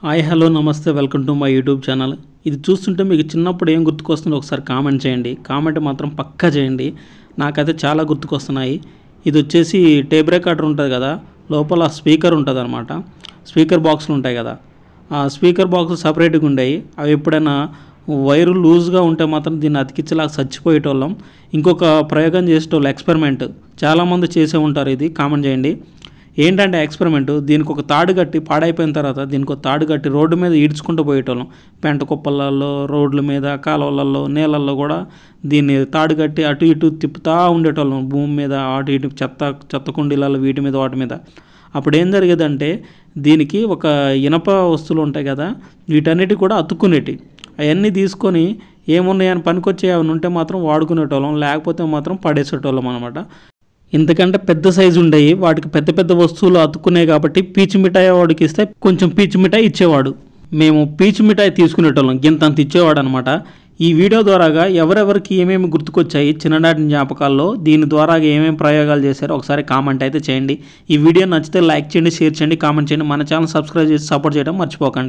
Hi hello నమస్తే welcome to my YouTube channel. ఇది చూస్తుంటే మీకు చిన్నప్పుడు ఏం గుర్తుకొస్తుందో ఒకసారి కామెంట్ చేయండి. కామెంట్ మాత్రం పక్కా చేయండి. నాకైతే చాలా గుర్తుకొస్తున్నాయి. ఇది వచ్చేసి టేప్ రికార్డర్ ఉంటుంది కదా, లోపల స్పీకర్ ఉంటుంది అనమాట. స్పీకర్ బాక్సులు ఉంటాయి కదా, ఆ స్పీకర్ బాక్స్ సపరేట్గా ఉండేవి. అవి ఎప్పుడైనా వైరు లూజ్గా ఉంటే మాత్రం దీన్ని అతికించేలాగా చచ్చిపోయేటోళ్ళం. ఇంకొక ప్రయోగం చేసేటోళ్ళు, ఎక్స్పెరిమెంట్ చాలామంది చేసే ఉంటారు. ఇది కామెంట్ చేయండి. ఏంటంటే ఎక్స్పెరిమెంట్, దీనికి ఒక తాడు కట్టి పాడైపోయిన తర్వాత దీనికి ఒక తాడు కట్టి రోడ్డు మీద ఈడ్చుకుంటూ పోయేటోళ్ళం. పెంట కుప్పలలో, రోడ్ల మీద, కాలువలలో, నీళ్ళల్లో కూడా దీన్ని తాడు కట్టి అటు ఇటు తిప్పుతూ ఉండేటోళ్ళం. భూమి మీద అటు ఇటు చెత్త కుండీలలో, వీటి మీద వాటి మీద. అప్పుడు ఏం జరిగేదంటే దీనికి ఒక ఇనప వస్తువులు ఉంటాయి కదా, వీటన్నిటి కూడా అతుక్కునేటి. అవన్నీ తీసుకొని ఏమున్నాయని పనికొచ్చే అవి ఉంటే మాత్రం వాడుకునేటోళ్ళం, లేకపోతే మాత్రం పడేసేటోళ్ళం అనమాట. ఇంతకంటే పెద్ద సైజు ఉండేవి, వాటికి పెద్ద పెద్ద వస్తువులు అతుక్కున్నాయి కాబట్టి పీచు మిఠాయి వాడికి ఇస్తే కొంచెం పీచు మిఠాయి ఇచ్చేవాడు. మేము పీచు మిఠాయి తీసుకునేటోళ్ళం, గింతంత ఇచ్చేవాడు అనమాట. ఈ వీడియో ద్వారాగా ఎవరెవరికి ఏమేమి గుర్తుకొచ్చాయి చిన్ననాటి జ్ఞాపకాల్లో, దీని ద్వారా ఏమేమి ప్రయోగాలు చేశారో ఒకసారి కామెంట్ అయితే చేయండి. ఈ వీడియో నచ్చితే లైక్ చేయండి, షేర్ చేయండి, కామెంట్ చేయండి. మన ఛానల్ సబ్స్క్రైబ్ చేసి సపోర్ట్ చేయడం మర్చిపోకండి.